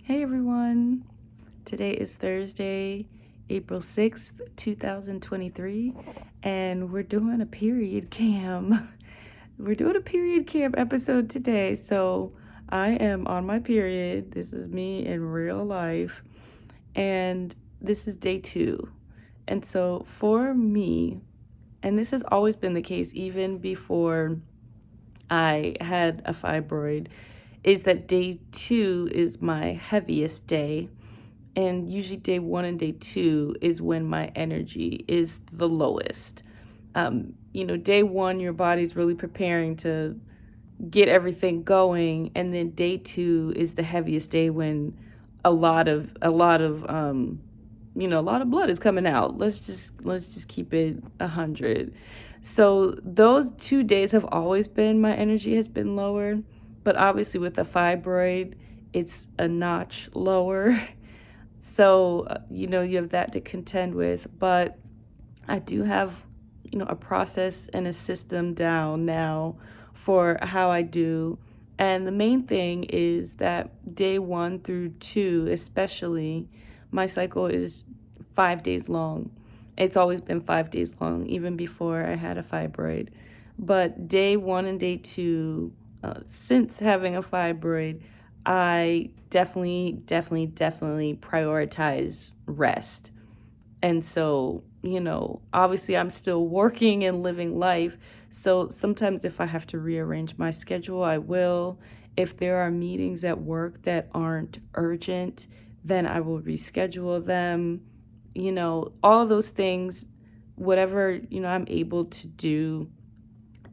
Hey everyone, today is Thursday, April 6th, 2023, and we're doing a period cam. We're doing a period cam episode today, so I am on my period. This is me in real life, and this is day 2. And so for me, and this has always been the case even before I had a fibroid, is that day 2 is my heaviest day. And usually day 1 and day 2 is when my energy is the lowest. Day 1, your body's really preparing to get everything going, and then day 2 is the heaviest day when a lot of blood is coming out. Let's just keep it 100. So those 2 days have always been, my energy has been lower, but obviously with the fibroid, it's a notch lower. So, you have that to contend with, but I do have, a process and a system down now for how I do. And the main thing is that day 1 through 2, especially, my cycle is 5 days long. It's always been 5 days long, even before I had a fibroid. But day 1 and day 2, since having a fibroid, I definitely prioritize rest. And so, obviously I'm still working and living life. So sometimes if I have to rearrange my schedule, I will. If there are meetings at work that aren't urgent, then I will reschedule them. All those things, whatever, I'm able to do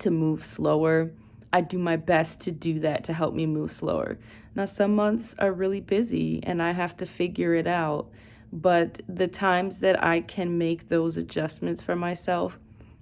to move slower, I do my best to do that to help me move slower. Now, some months are really busy and I have to figure it out, but the times that I can make those adjustments for myself,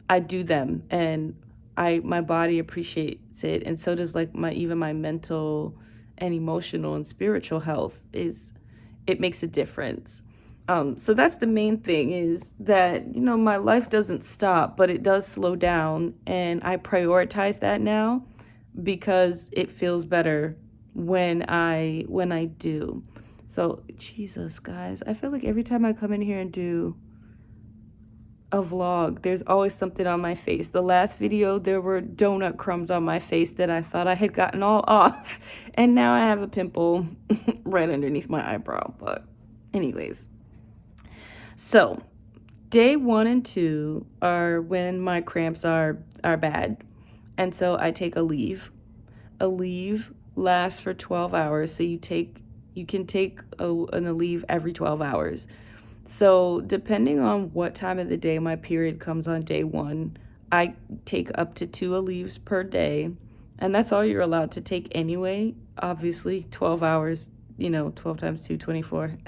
I do them, and my body appreciates it, and so does like my mental and emotional and spiritual health. It makes a difference. So that's the main thing, is that, my life doesn't stop, but it does slow down, and I prioritize that now because it feels better when I do. So, Jesus, guys, I feel like every time I come in here and do a vlog, there's always something on my face. The last video, there were donut crumbs on my face that I thought I had gotten all off, and now I have a pimple right underneath my eyebrow. But anyways, so day 1 and 2 are when my cramps are bad, and so I take a leave. A leave lasts for 12 hours, so you can take a leave every 12 hours. So depending on what time of the day my period comes on day 1, I take up to 2 leaves per day, and that's all you're allowed to take anyway. Obviously, 12 hours, 12 times 2, 24.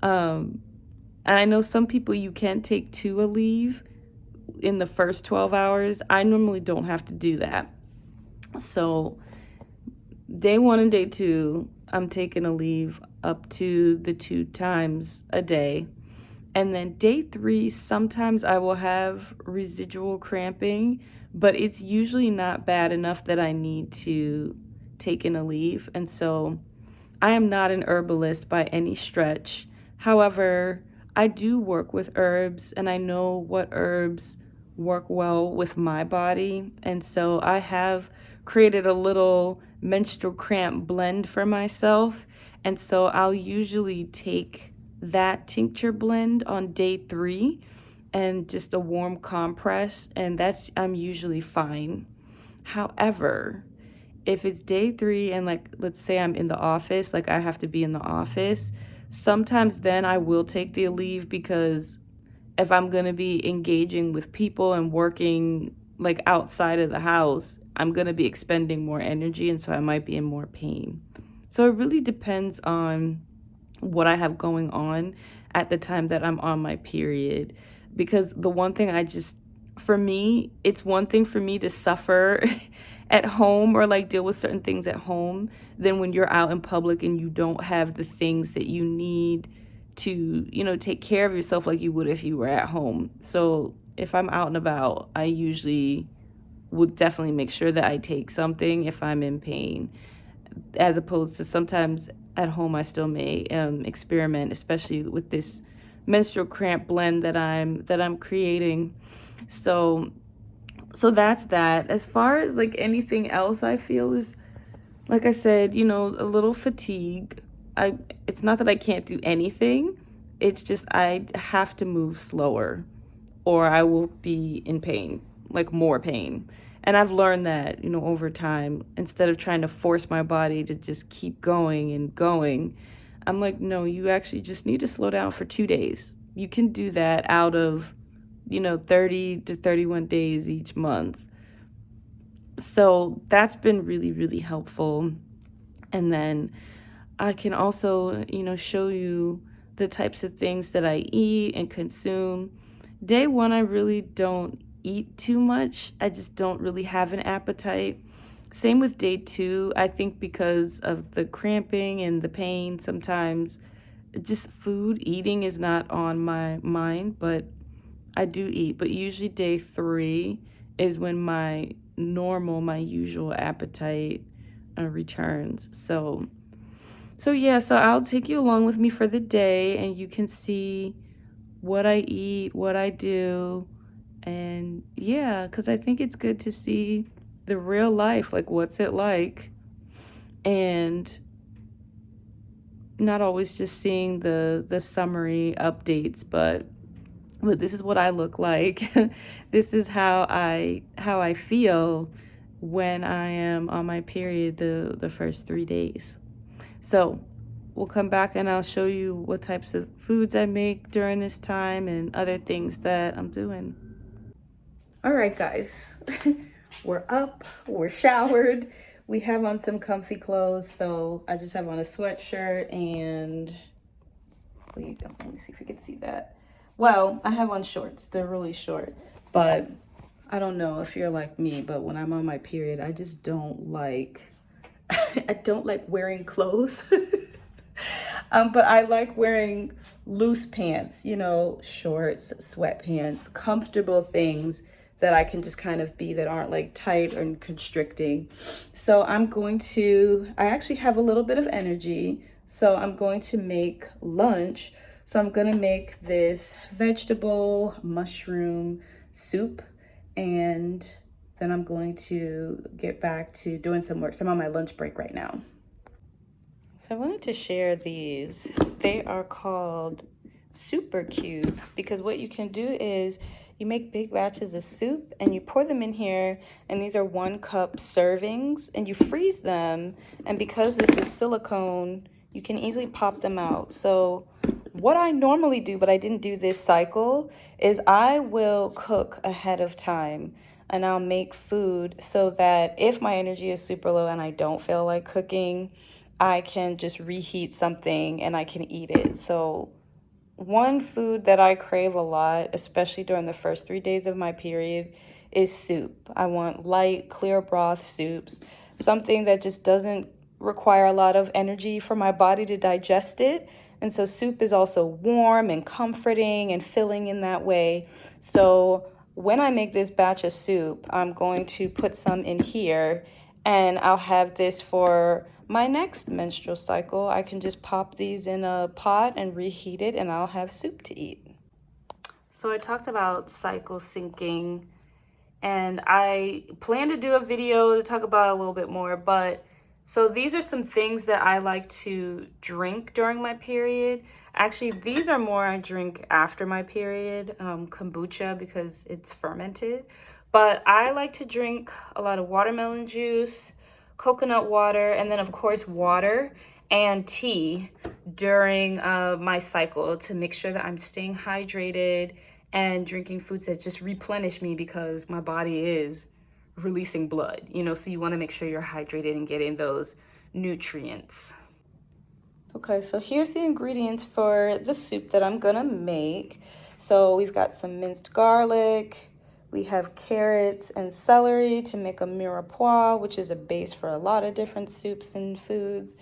And I know some people, you can take 2 leave in the first 12 hours. I normally don't have to do that. So day 1 and day 2, I'm taking a leave up to the 2 times a day. And then day 3, sometimes I will have residual cramping, but it's usually not bad enough that I need to take in a leave. And so I am not an herbalist by any stretch. However, I do work with herbs, and I know what herbs work well with my body. And so I have created a little menstrual cramp blend for myself. And so I'll usually take that tincture blend on day 3 and just a warm compress, and I'm usually fine. However, if it's day 3 and, like, let's say I'm in the office, like I have to be in the office, sometimes then I will take the leave, because if I'm going to be engaging with people and working like outside of the house, I'm going to be expending more energy, and so I might be in more pain. So it really depends on what I have going on at the time that I'm on my period. Because the one thing for me, it's one thing for me to suffer at home or like deal with certain things at home than when you're out in public and you don't have the things that you need to, take care of yourself like you would if you were at home. So if I'm out and about, I usually would definitely make sure that I take something if I'm in pain, as opposed to sometimes at home I still may experiment, especially with this menstrual cramp blend that I'm creating. So that's that. As far as like anything else, I feel is, like I said, you know, a little fatigue. It's not that I can't do anything. It's just I have to move slower or I will be in pain, like more pain. And I've learned that, you know, over time, instead of trying to force my body to just keep going and going, I'm like, no, you actually just need to slow down for 2 days. You can do that out of, you know, 30 to 31 days each month. So that's been really, really helpful. And then I can also, you know, show you the types of things that I eat and consume. Day one, I really don't eat too much. I just don't really have an appetite. Same with day two. I think because of the cramping and the pain, sometimes just eating is not on my mind, but I do eat. But usually day three is when my usual appetite returns. So yeah, so I'll take you along with me for the day and you can see what I eat, what I do. And yeah, because I think it's good to see the real life, like what's it like, and not always just seeing the summary updates, but this is what I look like. This is how I feel when I am on my period the first 3 days. So we'll come back and I'll show you what types of foods I make during this time and other things that I'm doing. All right, guys, we're up, we're showered. We have on some comfy clothes. So I just have on a sweatshirt and let me see if you can see that. Well, I have on shorts. They're really short, but I don't know if you're like me, but when I'm on my period, I just don't like, I don't like wearing clothes. But I like wearing loose pants, you know, shorts, sweatpants, comfortable things that I can just kind of be that aren't like tight or constricting. So I actually have a little bit of energy. So I'm going to make lunch. So I'm going to make this vegetable mushroom soup, and then I'm going to get back to doing some work. So I'm on my lunch break right now. So I wanted to share these. They are called super cubes because what you can do is you make big batches of soup and you pour them in here, and these are 1 cup servings, and you freeze them. And because this is silicone, you can easily pop them out. So what I normally do, but I didn't do this cycle, is I will cook ahead of time and I'll make food so that if my energy is super low and I don't feel like cooking, I can just reheat something and I can eat it. So one food that I crave a lot, especially during the first 3 days of my period, is soup. I want light, clear broth soups, something that just doesn't require a lot of energy for my body to digest it. And so soup is also warm and comforting and filling in that way. So when I make this batch of soup, I'm going to put some in here, and I'll have this for my next menstrual cycle. I can just pop these in a pot and reheat it, and I'll have soup to eat. So I talked about cycle syncing, and I plan to do a video to talk about it a little bit more, but so these are some things that I like to drink during my period. Actually, these are more I drink after my period, kombucha, because it's fermented. But I like to drink a lot of watermelon juice, coconut water, and then of course water and tea during my cycle to make sure that I'm staying hydrated and drinking foods that just replenish me, because my body is releasing blood, you know, so you want to make sure you're hydrated and getting those nutrients. Okay, so here's the ingredients for the soup that I'm gonna make. So we've got some minced garlic, we have carrots and celery to make a mirepoix, which is a base for a lot of different soups and foods,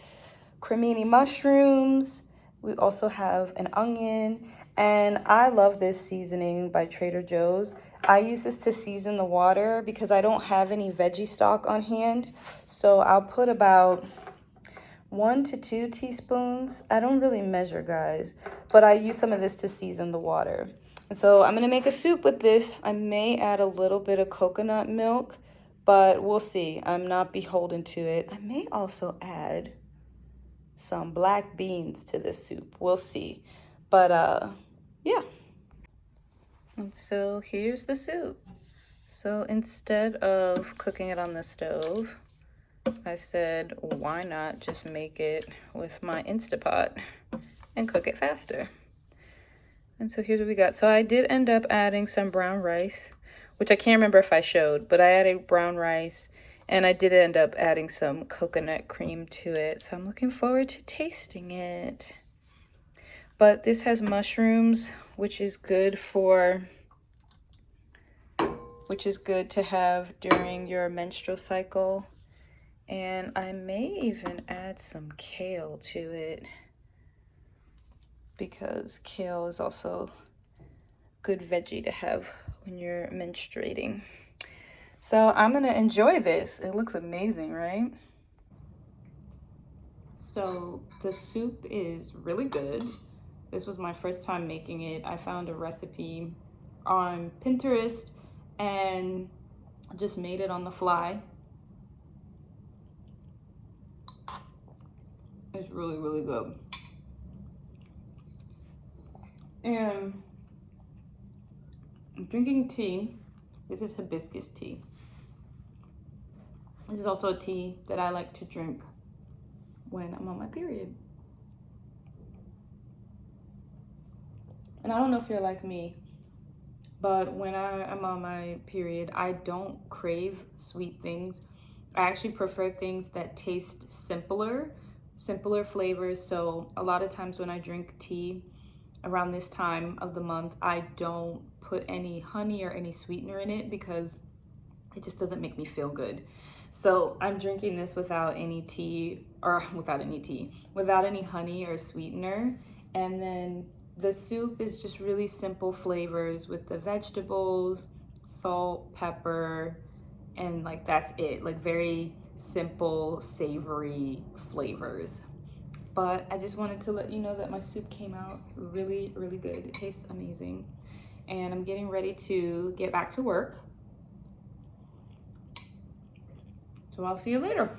cremini mushrooms, we also have an onion, and I love this seasoning by Trader Joe's. I use this to season the water because I don't have any veggie stock on hand. So I'll put about 1 to 2 teaspoons. I don't really measure, guys, but I use some of this to season the water. And so I'm gonna make a soup with this. I may add a little bit of coconut milk, but we'll see. I'm not beholden to it. I may also add some black beans to this soup. We'll see. But yeah. And so here's the soup. So instead of cooking it on the stove, I said, why not just make it with my Instapot and cook it faster? And so here's what we got. So I did end up adding some brown rice, which I can't remember if I showed, but I added brown rice and I did end up adding some coconut cream to it. So I'm looking forward to tasting it. But this has mushrooms, which is good to have during your menstrual cycle. And I may even add some kale to it because kale is also good veggie to have when you're menstruating. So I'm gonna enjoy this. It looks amazing, right? So the soup is really good. This was my first time making it. I found a recipe on Pinterest and just made it on the fly. It's really, really good. And I'm drinking tea. This is hibiscus tea. This is also a tea that I like to drink when I'm on my period. And I don't know if you're like me, but when I am on my period, I don't crave sweet things. I actually prefer things that taste simpler flavors. So a lot of times when I drink tea around this time of the month, I don't put any honey or any sweetener in it because it just doesn't make me feel good. So I'm drinking this without any honey or sweetener. And then the soup is just really simple flavors with the vegetables, salt, pepper, and like that's it. Like very simple, savory flavors. But I just wanted to let you know that my soup came out really, really good. It tastes amazing. And I'm getting ready to get back to work. So I'll see you later.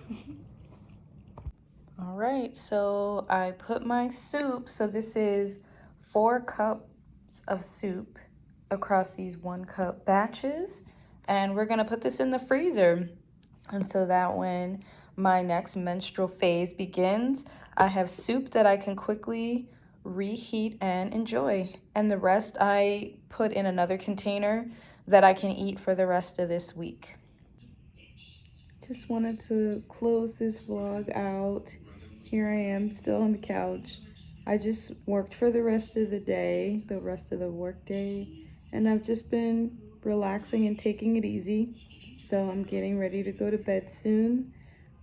All right, so I put my soup, so this is 4 cups of soup across these 1 cup batches. And we're gonna put this in the freezer. And so that when my next menstrual phase begins, I have soup that I can quickly reheat and enjoy. And the rest I put in another container that I can eat for the rest of this week. Just wanted to close this vlog out. Here I am still on the couch. I just worked for the rest of the day, the rest of the work day, and I've just been relaxing and taking it easy. So I'm getting ready to go to bed soon,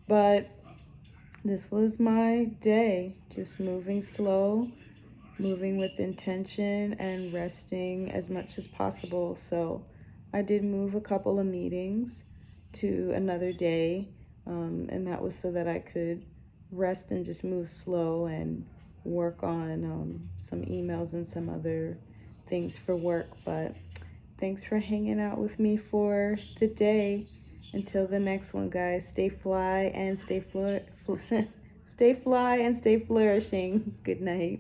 but this was my day, just moving slow, moving with intention, and resting as much as possible. So I did move a couple of meetings to another day, and that was so that I could rest and just move slow and work on some emails and some other things for work. But thanks for hanging out with me for the day. Until the next one, guys, stay fly and stay stay fly and stay flourishing. Good night.